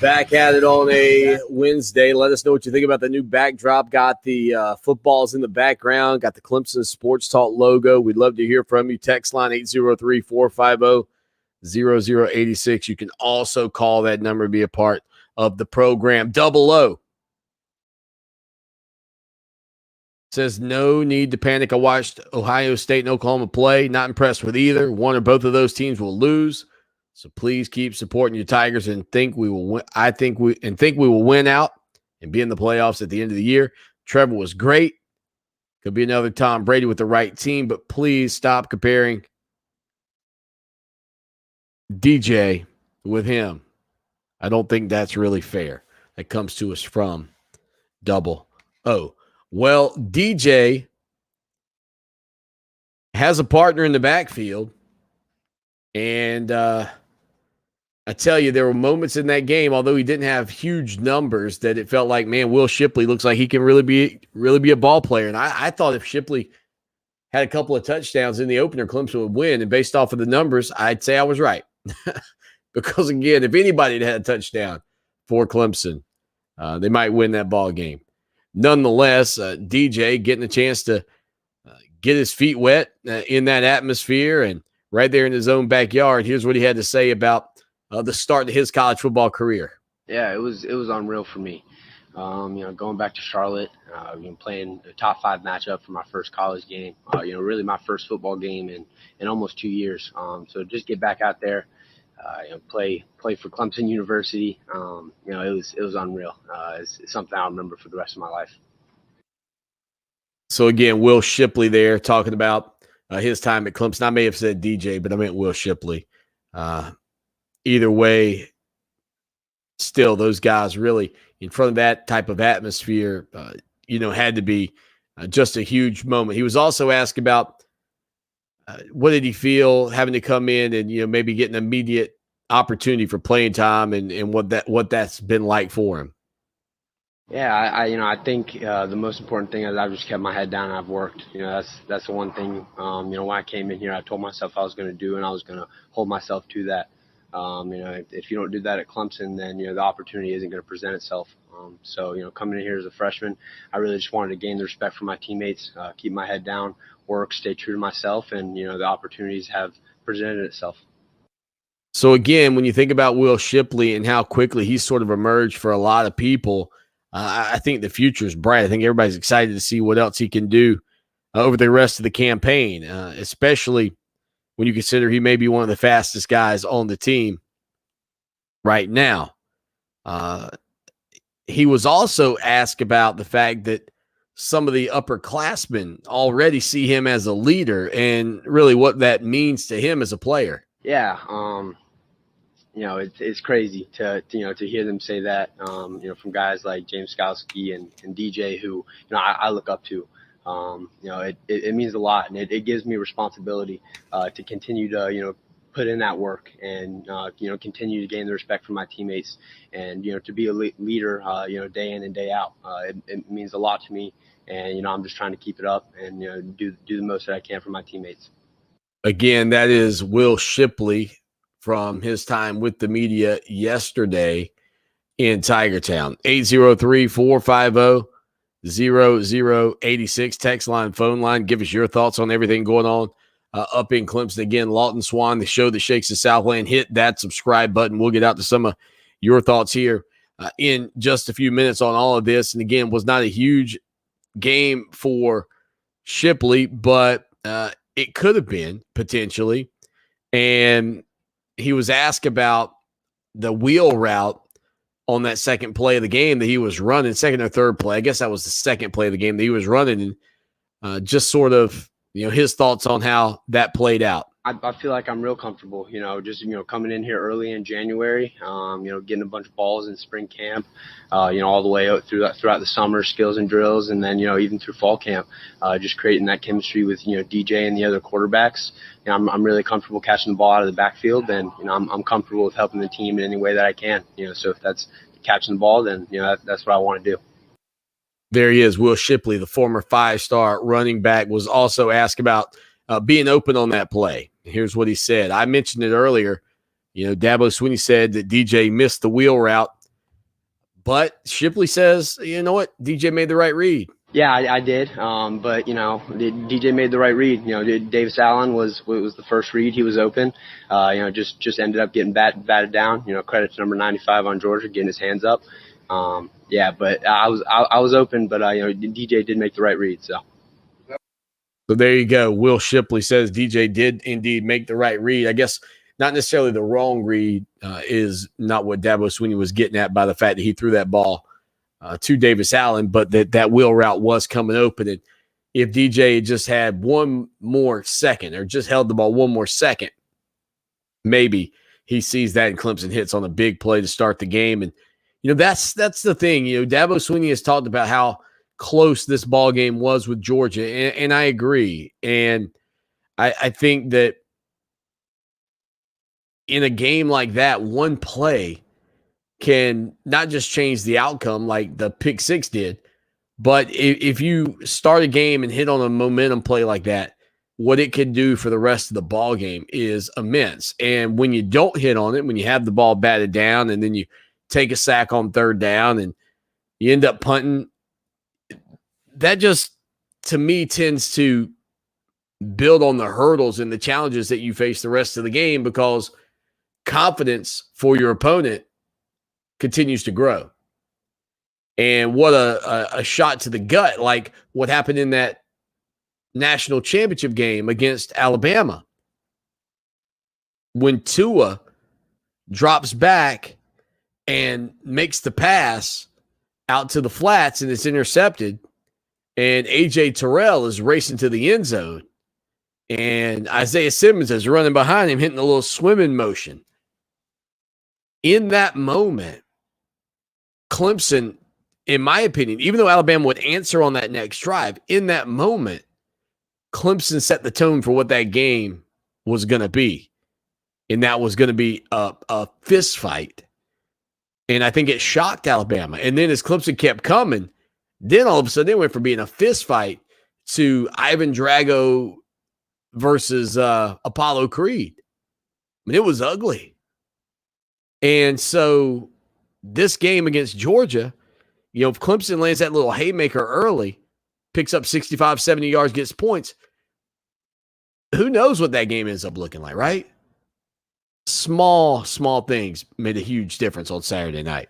Back at it on a Wednesday. Let us know what you think about the new backdrop. Got the footballs in the background. Got the Clemson Sports Talk logo. We'd love to hear from you. Text line 803-450-0086. You can also call that number and be a part of the program. Double O says, no need to panic. I watched Ohio State and Oklahoma play. Not impressed with either. One or both of those teams will lose. So please keep supporting your Tigers and think we will win. Think we will win out and be in the playoffs at the end of the year. Trevor was great. Could be another Tom Brady with the right team, but please stop comparing DJ with him. I don't think that's really fair. That comes to us from Double O. Well, DJ has a partner in the backfield, and I tell you, there were moments in that game, although he didn't have huge numbers, that it felt like, man, Will Shipley looks like he can really be a ball player. And I thought if Shipley had a couple of touchdowns in the opener, Clemson would win. And based off of the numbers, I'd say I was right. Because, again, if anybody had a touchdown for Clemson, they might win that ball game. Nonetheless, DJ getting a chance to get his feet wet in that atmosphere and right there in his own backyard. Here's what he had to say about the start of his college football career. Yeah, it was unreal for me. Going back to Charlotte, playing a top 5 matchup for my first college game. Really my first football game in almost 2 years. So just get back out there, play for Clemson University. It was unreal. It's something I'll remember for the rest of my life. So again, Will Shipley there talking about his time at Clemson. I may have said DJ, but I meant Will Shipley. Either way, still those guys really in front of that type of atmosphere, had to be just a huge moment. He was also asked about what did he feel having to come in and, maybe get an immediate opportunity for playing time and what that's been like for him. Yeah, I think the most important thing is I've just kept my head down and I've worked. That's the one thing, when I came in here, I told myself I was going to do, and I was going to hold myself to that. If you don't do that at Clemson, then, the opportunity isn't going to present itself. So, coming in here as a freshman, I really just wanted to gain the respect from my teammates, keep my head down, work, stay true to myself, and, the opportunities have presented itself. So, again, when you think about Will Shipley and how quickly he's sort of emerged for a lot of people, I think the future is bright. I think everybody's excited to see what else he can do over the rest of the campaign, especially when you consider he may be one of the fastest guys on the team right now. He was also asked about the fact that some of the upperclassmen already see him as a leader and really what that means to him as a player. Yeah. It's crazy to hear them say that, from guys like James Skowski and DJ, who, I look up to. It means a lot, and it gives me responsibility to continue to, put in that work and, continue to gain the respect from my teammates and, to be a leader, day in and day out. It means a lot to me, and, I'm just trying to keep it up and, do the most that I can for my teammates. Again, that is Will Shipley from his time with the media yesterday in Tigertown. 803-450-0086. Text line, phone line. Give us your thoughts on everything going on up in Clemson. Again, Lawton Swan, the show that shakes the Southland. Hit that subscribe button. We'll get out to some of your thoughts here in just a few minutes on all of this. And again, was not a huge game for Shipley, but it could have been potentially. And he was asked about the wheel route on that second play of the game that he was running, second or third play. I guess that was the second play of the game that he was running, and just sort of, his thoughts on how that played out. I feel like I'm real comfortable, just, coming in here early in January, getting a bunch of balls in spring camp, all the way out throughout the summer, skills and drills, and then, even through fall camp, just creating that chemistry with, DJ and the other quarterbacks. I'm really comfortable catching the ball out of the backfield, and, I'm comfortable with helping the team in any way that I can, so if that's catching the ball, then, that's what I want to do. There he is, Will Shipley, the former 5-star running back, was also asked about being open on that play. Here's what he said. I mentioned it earlier. Dabo Swanny said that DJ missed the wheel route But Shipley says, you know what? DJ made the right read. Yeah, I did. But DJ made the right read. Davis Allen was the first read. He was open. Just ended up getting batted down. Credit to number 95 on Georgia getting his hands up. But I was open. But DJ did make the right read. So there you go. Will Shipley says DJ did indeed make the right read. I guess not necessarily the wrong read is not what Dabo Swanny was getting at by the fact that he threw that ball to Davis Allen, but that wheel route was coming open. And if DJ just had one more second or just held the ball one more second, maybe he sees that and Clemson hits on a big play to start the game. And, that's the thing. Dabo Swanny has talked about how close this ball game was with Georgia, and I agree. And I think that in a game like that, one play can not just change the outcome like the pick six did, but if you start a game and hit on a momentum play like that, what it can do for the rest of the ball game is immense. And when you don't hit on it, when you have the ball batted down and then you take a sack on third down and you end up punting, that just, to me, tends to build on the hurdles and the challenges that you face the rest of the game, because confidence for your opponent continues to grow. And what a shot to the gut, like what happened in that national championship game against Alabama. When Tua drops back and makes the pass out to the flats and it's intercepted, and A.J. Terrell is racing to the end zone, and Isaiah Simmons is running behind him, hitting a little swimming motion. In that moment, Clemson, in my opinion, even though Alabama would answer on that next drive, in that moment, Clemson set the tone for what that game was going to be. And that was going to be a fist fight. And I think it shocked Alabama. And then as Clemson kept coming, then all of a sudden it went from being a fist fight to Ivan Drago versus Apollo Creed. I mean, it was ugly. And so this game against Georgia, if Clemson lands that little haymaker early, picks up 65, 70 yards, gets points, who knows what that game ends up looking like, right? Small things made a huge difference on Saturday night.